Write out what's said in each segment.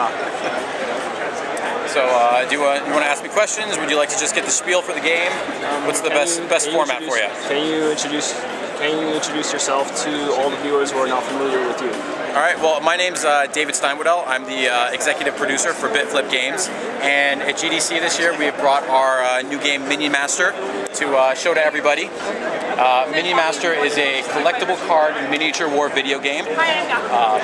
not. So, do you want to ask me questions? Would you like to just get the spiel for the game? What's the best format for you? Can you introduce yourself to all the viewers who are not familiar with you? All right, well, my name's David Steinwoodell. I'm the executive producer for Bitflip Games, and at GDC this year we have brought our new game Minion Master to show to everybody. Minion Master is a collectible card miniature war video game.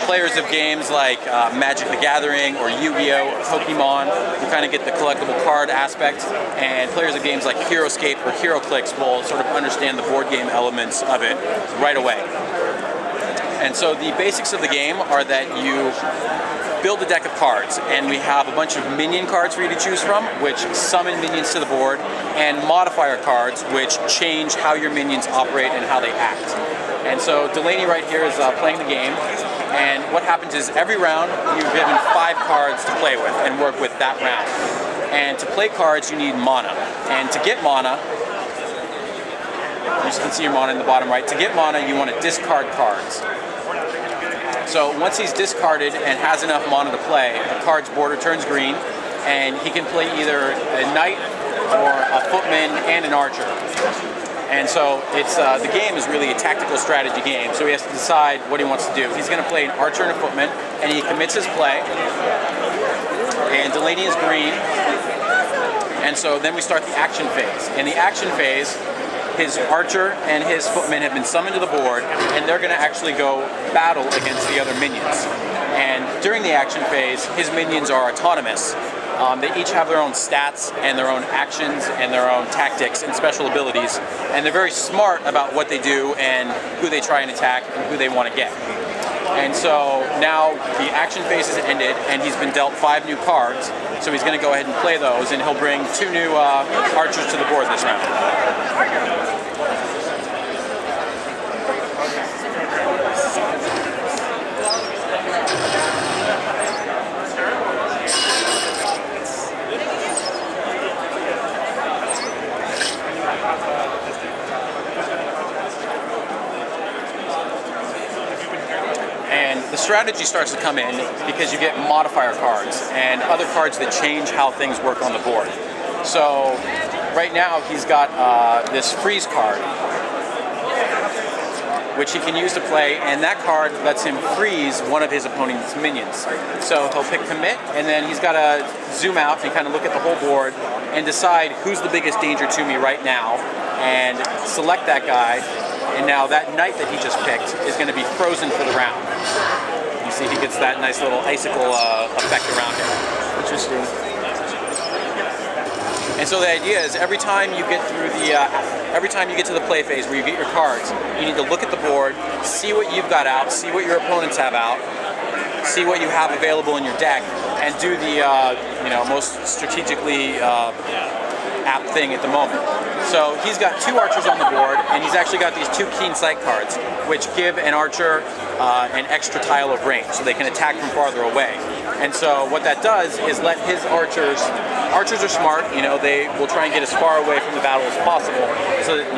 Players of games like Magic the Gathering or Yu-Gi-Oh! Or Pokemon will kind of get the collectible card aspect, and players of games like HeroScape or HeroClix will sort of understand the board game elements of it right away. And so the basics of the game are that you build a deck of cards, and we have a bunch of minion cards for you to choose from, which summon minions to the board, and modifier cards, which change how your minions operate and how they act. And so Delaney right here is playing the game, and what happens is every round you're given 5 cards to play with and work with that round. And to play cards you need mana, and to get mana, you can see your mana in the bottom right. To get mana, you want to discard cards. So once he's discarded and has enough mana to play, the card's border turns green, and he can play either a knight or a footman and an archer. And so it's the game is really a tactical strategy game, so he has to decide what he wants to do. He's going to play an archer and a footman, and he commits his play, and Delaney is green, and so then we start the action phase. In the action phase, his archer and his footman have been summoned to the board, and they're going to actually go battle against the other minions. And during the action phase, his minions are autonomous. They each have their own stats and their own actions and their own tactics and special abilities, and they're very smart about what they do and who they try and attack and who they want to get. And so now the action phase has ended, and he's been dealt 5 new cards, so he's going to go ahead and play those, and he'll bring 2 new archers to the board this round. And the strategy starts to come in because you get modifier cards and other cards that change how things work on the board. So right now he's got this freeze card, which he can use to play, and that card lets him freeze one of his opponent's minions. So he'll pick commit, and then he's got to zoom out and kind of look at the whole board and decide who's the biggest danger to me right now, and select that guy. And now that knight that he just picked is going to be frozen for the round. You see, he gets that nice little icicle effect around him. Interesting. And so the idea is every time you get through the, every time you get to the play phase where you get your cards, you need to look at the board, see what you've got out, see what your opponents have out, see what you have available in your deck, and do the most strategically apt thing at the moment. So he's got 2 archers on the board, and he's actually got these 2 keen sight cards, which give an archer an extra tile of range, so they can attack from farther away. And so what that does is let his archers are smart, they will try and get as far away from the battle as possible, so that,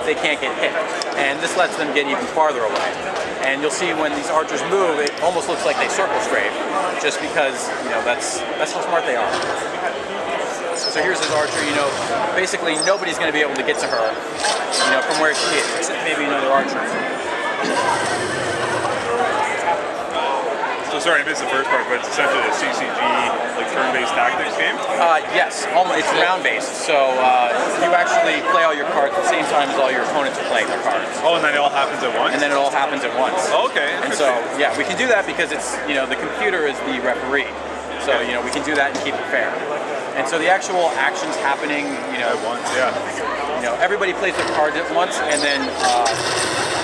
they can't get hit. And this lets them get even farther away. And you'll see when these archers move, it almost looks like they circle strafe, just because, that's how smart they are. So here's his archer, basically nobody's going to be able to get to her, from where she is, except maybe another archer. So sorry, I missed the first part, but it's essentially a CCG, like turn-based tactics game? Yes, it's round-based. So you actually play all your cards at the same time as all your opponents are playing their cards. Oh, and then it all happens at once? And then it all happens at once. Oh, okay. And so, yeah, we can do that because it's, the computer is the referee. So, we can do that and keep it fair. And so the actual actions happening, at once, yeah. Everybody plays their cards at once, and then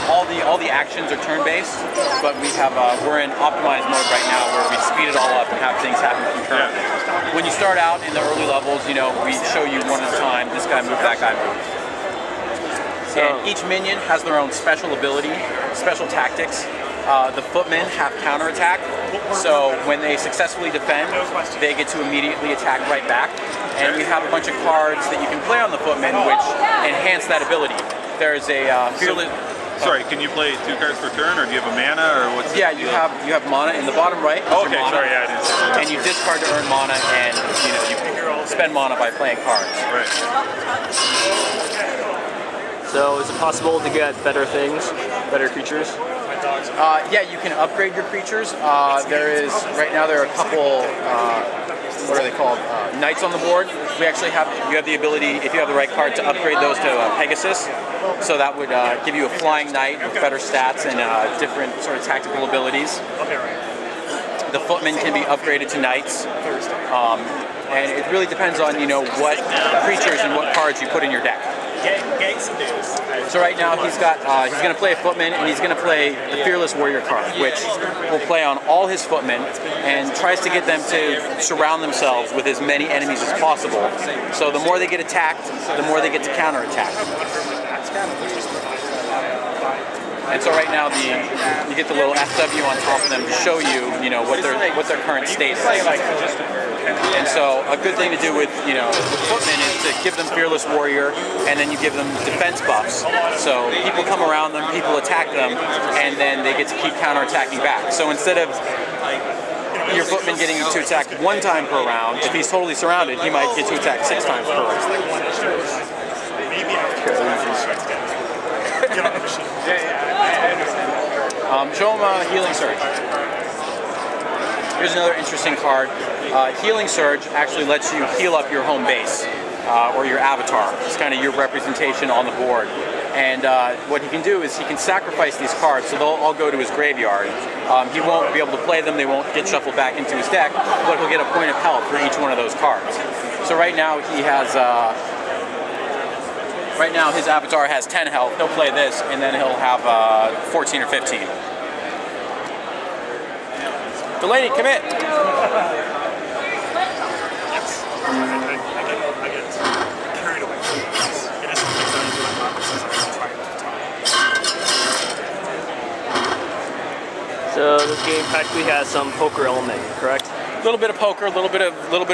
all the actions are turn-based. But we're in optimized mode right now, where we speed it all up and have things happen concurrently. Yeah. When you start out in the early levels, we show you one at a time. This guy moved, that guy moved. And each minion has their own special ability, special tactics. The footmen have counterattack, so when they successfully defend, they get to immediately attack right back. And we have a bunch of cards that you can play on the footmen which enhance that ability. there's a fearless. Sorry, can you play 2 cards per turn, or do you have a mana, or what's? Yeah, you have mana in the bottom right. Oh, okay, sorry, yeah, I didn't see that. And you discard to earn mana, and you spend mana by playing cards. Right. So is it possible to get better things, better creatures? Yeah, you can upgrade your creatures. Right now there are a couple, what are they called? Knights on the board. You have the ability, if you have the right card, to upgrade those to Pegasus. So that would give you a flying knight with better stats and different sort of tactical abilities. The footmen can be upgraded to knights. And it really depends on, what creatures and what cards you put in your deck. So right now he's going to play a footman, and he's going to play the Fearless Warrior card, which will play on all his footmen and tries to get them to surround themselves with as many enemies as possible. So the more they get attacked, the more they get to counterattack. And so right now you get the little FW on top of them to show you, what their current state is. And so a good thing to do with, with footmen is to give them Fearless Warrior, and then you give them defense buffs. So people come around them, people attack them, and then they get to keep counterattacking back. So instead of your footman getting to attack 1 time per round, if he's totally surrounded, he might get to attack 6 times per round. Show him Healing Surge. Here's another interesting card. Healing Surge actually lets you heal up your home base, or your avatar. It's kind of your representation on the board. And what he can do is he can sacrifice these cards, so they'll all go to his graveyard. He won't be able to play them, they won't get shuffled back into his deck, but he'll get a point of health for each one of those cards. So right now he has, his avatar has 10 health. He'll play this, and then he'll have 14 or 15. Delaney, commit! I get carried away. It is So this game practically has some poker element, correct? A little bit of poker, a little bit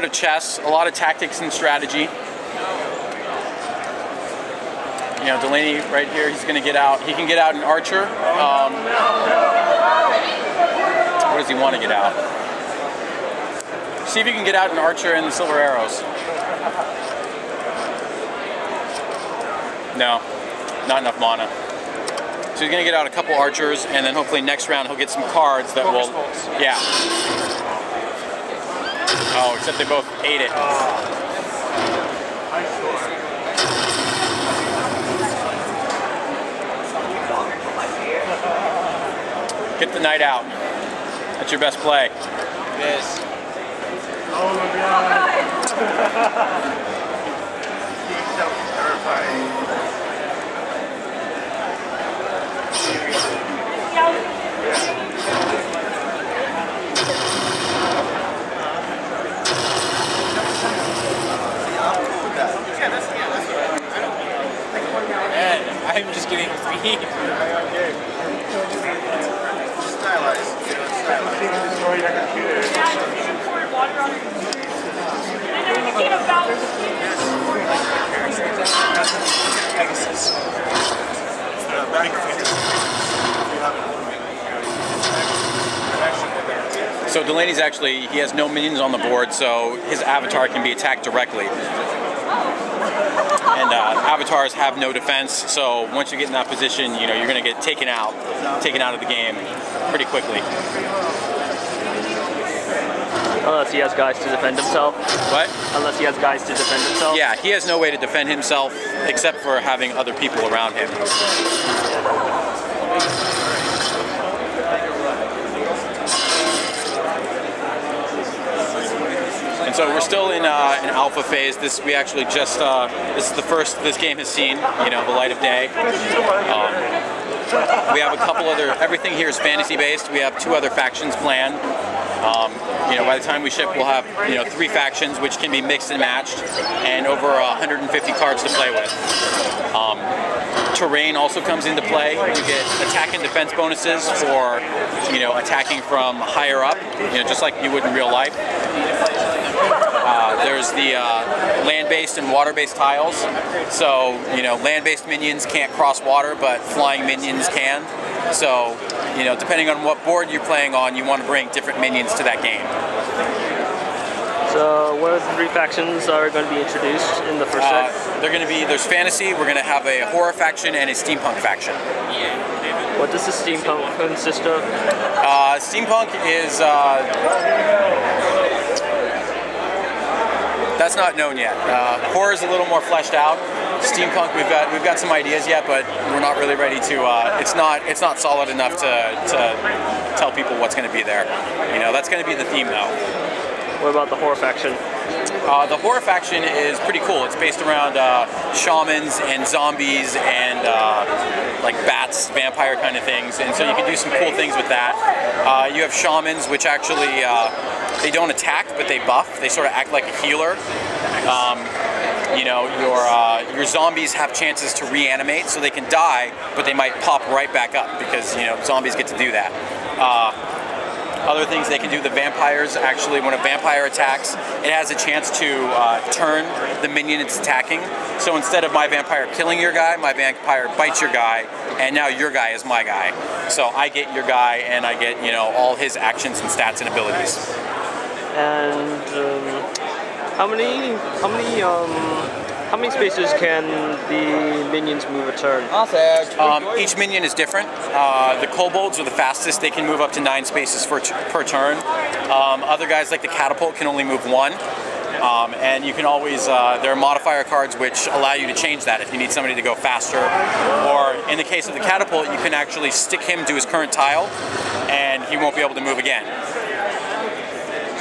of chess, a lot of tactics and strategy. Delaney right here, he's going to get out. He can get out an archer. What does he want to get out? See if you can get out an archer and the silver arrows. No, not enough mana. So he's going to get out a couple archers, and then hopefully next round he'll get some cards that will... Yeah. Oh, except they both ate it. Get the knight out. That's your best play. Yes. Oh my god. I'm just getting feed. So Delaney's actually, he has no minions on the board, so his avatar can be attacked directly. And avatars have no defense, so once you get in that position, you're going to get taken out of the game pretty quickly. Unless he has guys to defend himself. What? Unless he has guys to defend himself. Yeah, he has no way to defend himself except for having other people around him. And so we're still in an alpha phase. We actually just this is the first this game has seen, the light of day. We have a couple other. Everything here is fantasy based. We have 2 other factions planned. By the time we ship, we'll have 3 factions which can be mixed and matched, and over 150 cards to play with. Terrain also comes into play. You get attack and defense bonuses for attacking from higher up, just like you would in real life. There's the land-based and water-based tiles. So, land-based minions can't cross water, but flying minions can. So, depending on what board you're playing on, you want to bring different minions to that game. So, what are the 3 factions that are going to be introduced in the first set? There's fantasy, we're going to have a horror faction and a steampunk faction. What does the steampunk consist of? Steampunk is, that's not known yet. Horror is a little more fleshed out. Steampunk, we've got some ideas yet, but we're not really ready to. It's not solid enough to tell people what's going to be there. That's going to be the theme though. What about the horror faction? The horror faction is pretty cool. It's based around shamans and zombies and like bats, vampire kind of things, and so you can do some cool things with that. You have shamans, which actually they don't attack, but they buff. They sort of act like a healer. Your zombies have chances to reanimate, so they can die, but they might pop right back up because zombies get to do that. Other things they can do, the vampires, actually when a vampire attacks, it has a chance to turn the minion it's attacking. So instead of my vampire killing your guy, my vampire bites your guy, and now your guy is my guy. So I get your guy, and I get all his actions and stats and abilities. And how many spaces can the minions move a turn? Each minion is different. The kobolds are the fastest. They can move up to 9 spaces per turn. Other guys like the catapult can only move 1. And you can always, there are modifier cards which allow you to change that if you need somebody to go faster. Or in the case of the catapult, you can actually stick him to his current tile and he won't be able to move again.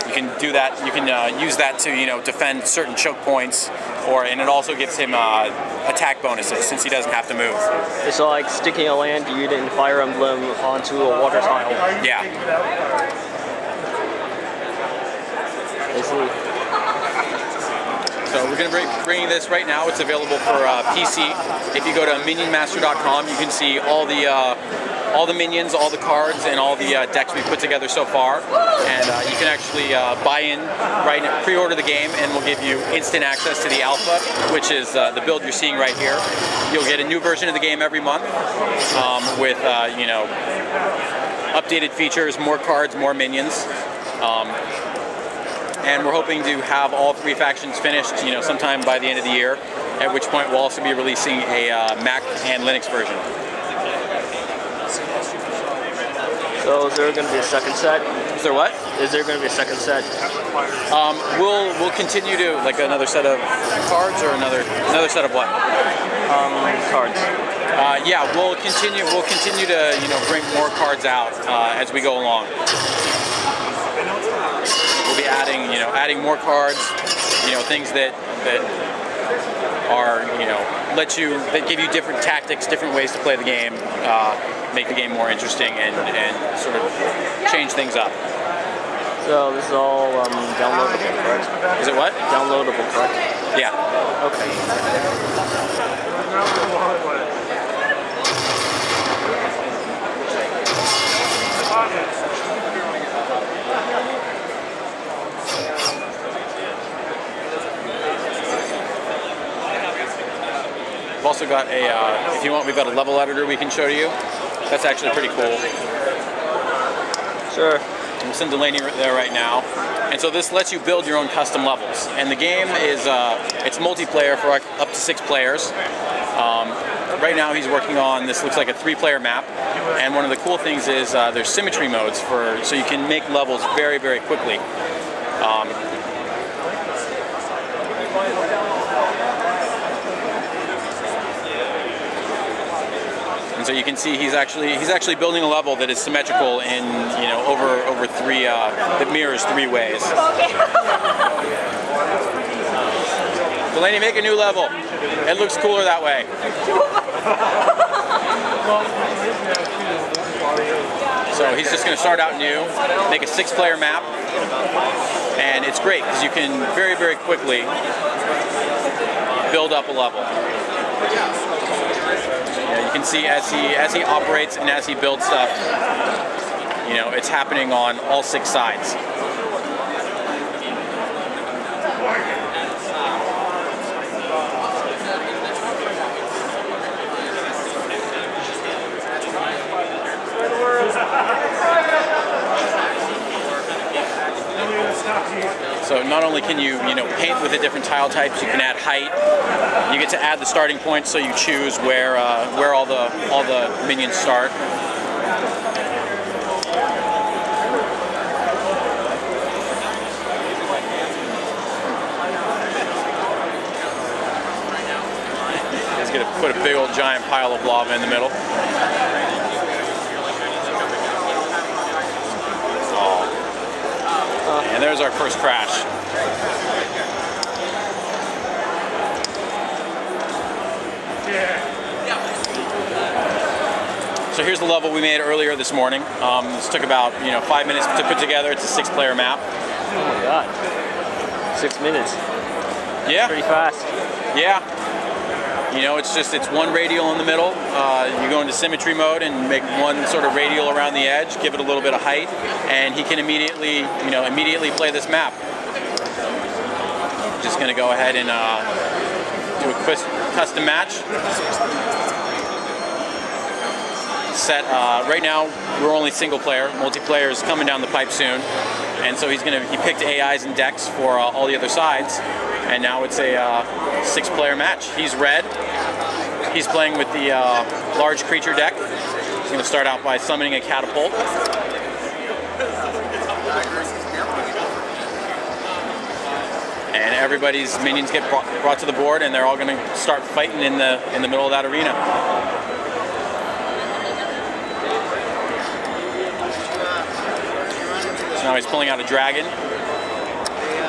You can do that. You can use that to defend certain choke points, and it also gives him attack bonuses since he doesn't have to move. It's like sticking a land unit in Fire Emblem onto a water tile. Yeah. I see. So we're going to be bringing this right now. It's available for PC. If you go to minionmaster.com, you can see all the minions, all the cards, and all the decks we've put together so far. And you can actually buy in, pre-order the game, and we'll give you instant access to the alpha, which is the build you're seeing right here. You'll get a new version of the game every month with, updated features, more cards, more minions. And we're hoping to have all 3 factions finished, sometime by the end of the year, at which point we'll also be releasing a Mac and Linux version. So is there going to be a second set? Is there what? Is there going to be a second set? We'll continue to another set of cards or another set of what? Cards. Yeah, we'll continue to bring more cards out as we go along. We'll be adding more cards, things that are that give you different tactics, different ways to play the game, make the game more interesting and sort of change things up. So this is all downloadable, correct? Is it what? Downloadable, correct? Yeah. Okay. We've also got if you want, we've got a level editor we can show you. That's actually pretty cool. Sure. We'll send Delaney there right now. And so this lets you build your own custom levels. And the game is, it's multiplayer for up to 6 players. Right now he's working on, this looks like a 3-player map. And one of the cool things is there's symmetry modes so you can make levels very, very quickly. And so you can see he's actually building a level that is symmetrical in over 3 that mirrors 3 ways. Delaney, make a new level. It looks cooler that way. So he's just going to start out new, make a 6-player map, and it's great because you can very, very quickly build up a level. You can see as he operates and as he builds stuff, it's happening on all 6 sides. So not only can you paint with the different tile types, you can add height. You get to add the starting points, so you choose where all the minions start. He's gonna put a big old giant pile of lava in the middle. And there's our first crash. So here's the level we made earlier this morning. This took about 5 minutes to put together. It's a 6-player map. Oh my god. 6 minutes. Yeah. Pretty fast. Yeah. It's one radial in the middle. You go into symmetry mode and make one sort of radial around the edge, give it a little bit of height, and he can immediately play this map. Just gonna go ahead and do a quick custom match. Set right now we're only single player. Multiplayer is coming down the pipe soon, and so he picked AIs and decks for all the other sides. And now it's a 6-player match. He's red. He's playing with the large creature deck. He's going to start out by summoning a catapult. And everybody's minions get brought to the board, and they're all going to start fighting in the middle of that arena. So now he's pulling out a dragon.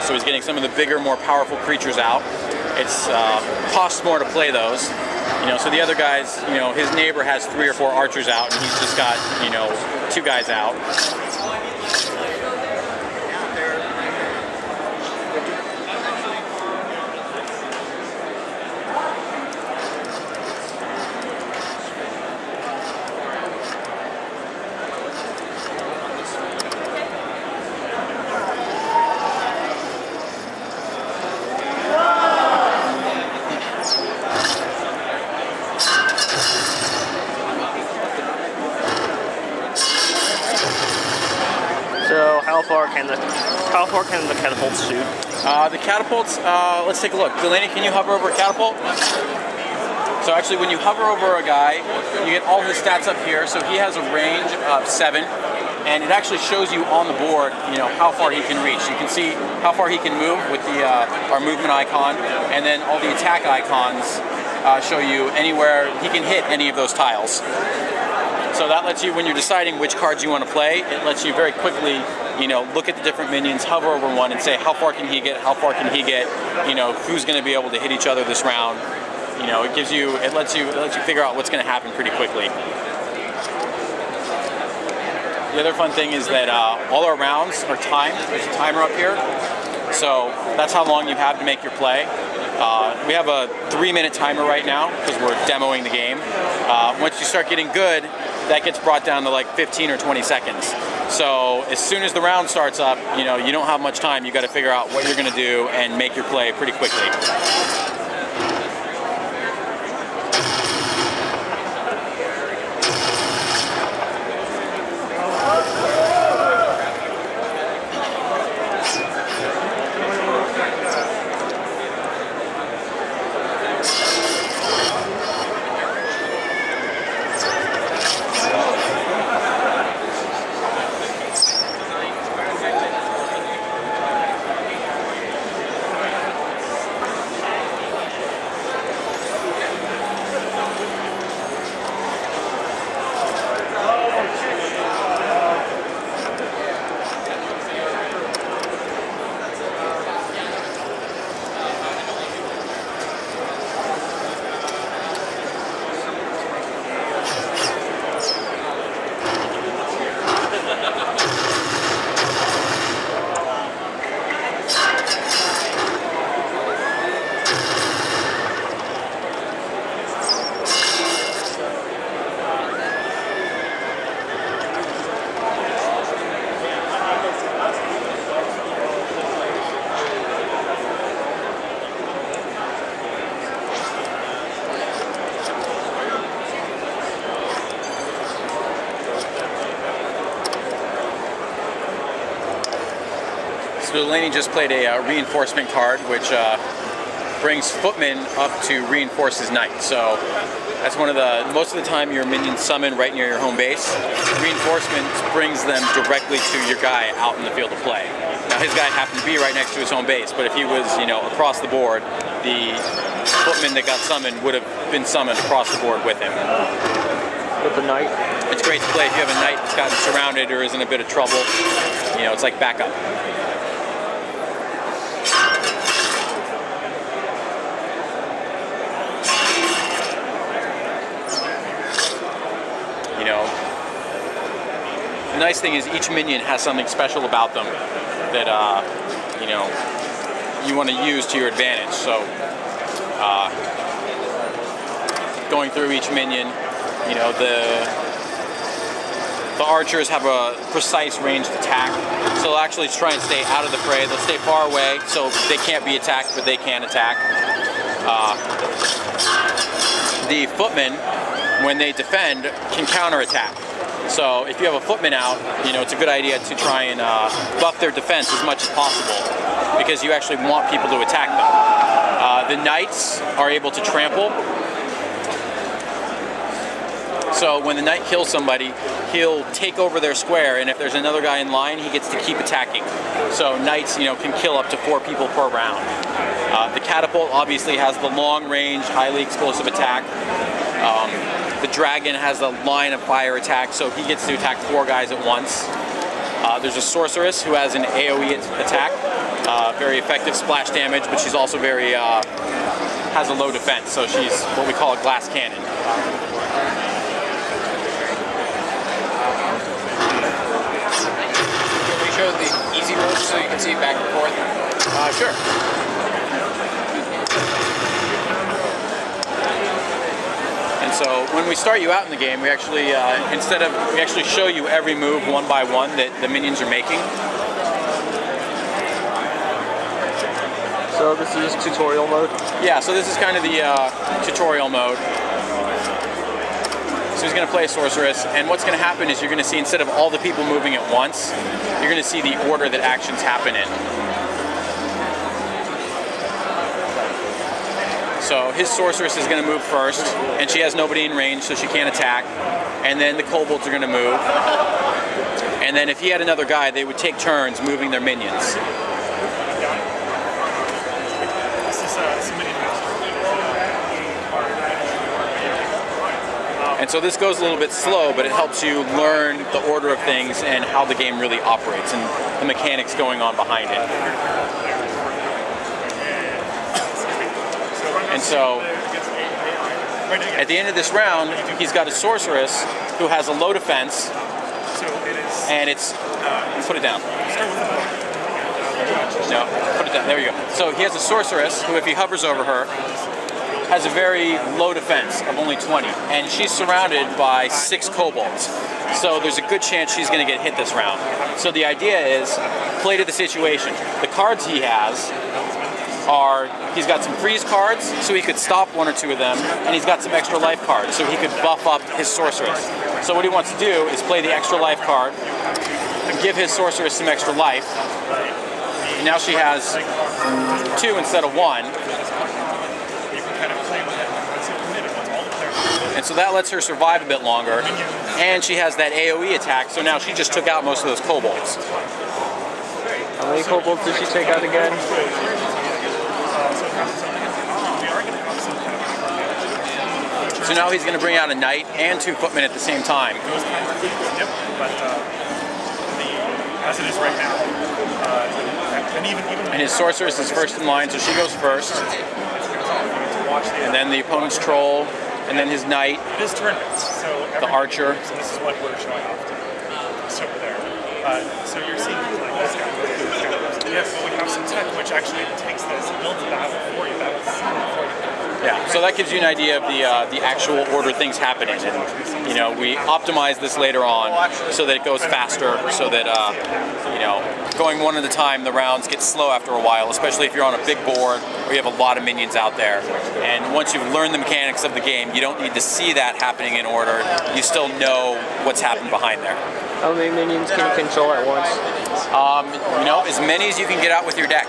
So he's getting some of the bigger, more powerful creatures out. It's costs more to play those. So the other guys, his neighbor has 3 or 4 archers out, and he's just got, 2 guys out. So how far can the catapults shoot? The catapults, let's take a look. Delaney, can you hover over a catapult? So actually when you hover over a guy, you get all his stats up here. So he has a range of 7, and it actually shows you on the board, how far he can reach. You can see how far he can move with the our movement icon, and then all the attack icons show you anywhere he can hit any of those tiles. So that lets you, when you're deciding which cards you want to play, it lets you very quickly, look at the different minions, hover over one, and say how far can he get, who's going to be able to hit each other this round. It lets you figure out what's going to happen pretty quickly. The other fun thing is that all our rounds are timed. There's a timer up here, so that's how long you have to make your play. We have a 3-minute timer right now because we're demoing the game. Once you start getting good, that gets brought down to like 15 or 20 seconds. So as soon as the round starts up, you don't have much time. You got to figure out what you're going to do and make your play pretty quickly. So Delaney just played a reinforcement card, which brings footmen up to reinforce his knight. So that's one of the, most of the time your minions summon right near your home base. Reinforcement brings them directly to your guy out in the field of play. Now his guy happened to be right next to his home base, but if he was, you know, across the board, the footman that got summoned would have been summoned across the board with him. With the knight? It's great to play if you have a knight that's gotten surrounded or is in a bit of trouble. You know, it's like backup. You know, the nice thing is each minion has something special about them that, you know, you want to use to your advantage. So, going through each minion, you know, the archers have a precise ranged attack, so they'll actually try and stay out of the fray. They'll stay far away, so they can't be attacked, but they can attack. The footmen, when they defend, can counterattack. So if you have a footman out, you know, it's a good idea to try and buff their defense as much as possible, because you actually want people to attack them. The knights are able to trample. So when the knight kills somebody, he'll take over their square, and if there's another guy in line, he gets to keep attacking. So knights, you know, can kill up to 4 people per round. The catapult obviously has the long range, highly explosive attack. The dragon has a line of fire attack, so he gets to attack 4 guys at once. There's a sorceress who has an AoE attack, very effective splash damage, but she's also very, has a low defense, so she's what we call a glass cannon. Can we show the easy mode so you can see back and forth? Sure. And so when we start you out in the game, we actually, we actually show you every move one by one that the minions are making. So this is tutorial mode? Yeah, so this is kind of the tutorial mode. So he's going to play a sorceress, and what's going to happen is you're going to see, instead of all the people moving at once, you're going to see the order that actions happen in. So his sorceress is going to move first, and she has nobody in range, so she can't attack. And then the kobolds are going to move. And then if he had another guy, they would take turns moving their minions. And so this goes a little bit slow, but it helps you learn the order of things and how the game really operates and the mechanics going on behind it. And so at the end of this round, he's got a sorceress who has a low defense, and it's, put it down. No, put it down, there you go. So he has a sorceress who, if he hovers over her, has a very low defense of only 20, and she's surrounded by 6 kobolds. So there's a good chance she's going to get hit this round. So the idea is, play to the situation. The cards he has are, he's got some freeze cards, so he could stop 1 or 2 of them, and he's got some extra life cards, so he could buff up his sorceress. So what he wants to do is play the extra life card, give his sorceress some extra life, and now she has 2 instead of 1. And so that lets her survive a bit longer, and she has that AoE attack, so now she just took out most of those kobolds. How many kobolds did she take out again? So now he's going to bring out a knight and 2 footmen at the same time. Yep, but as it is right now, and his sorceress is first in line, so she goes first. And then the opponent's troll, and then his knight, the archer. So this is what we're showing off to. So there. So you're seeing like this guy. Yes, but we have some tech which actually takes this, builds the battle for you. Yeah, so that gives you an idea of the actual order things happening, and you know, we optimize this later on so that it goes faster, so that you know, going one at a time, the rounds get slow after a while, especially if you're on a big board where you have a lot of minions out there. And once you've learned the mechanics of the game, you don't need to see that happening in order. You still know what's happened behind there. How many minions can you control at once? You know, as many as you can get out with your deck.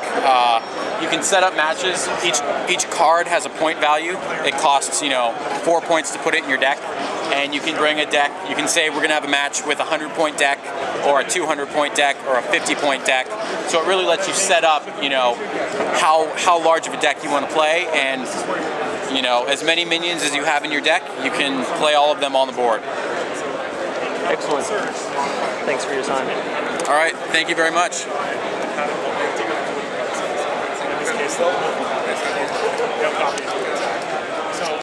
You can set up matches. Each card has a point value. It costs, you know, 4 points to put it in your deck. And you can bring a deck. You can say we're going to have a match with a 100-point deck, or a 200-point deck, or a 50-point deck. So it really lets you set up, you know, how large of a deck you want to play, and you know, as many minions as you have in your deck, you can play all of them on the board. Excellent. Thanks for your time. All right, thank you very much. In this case,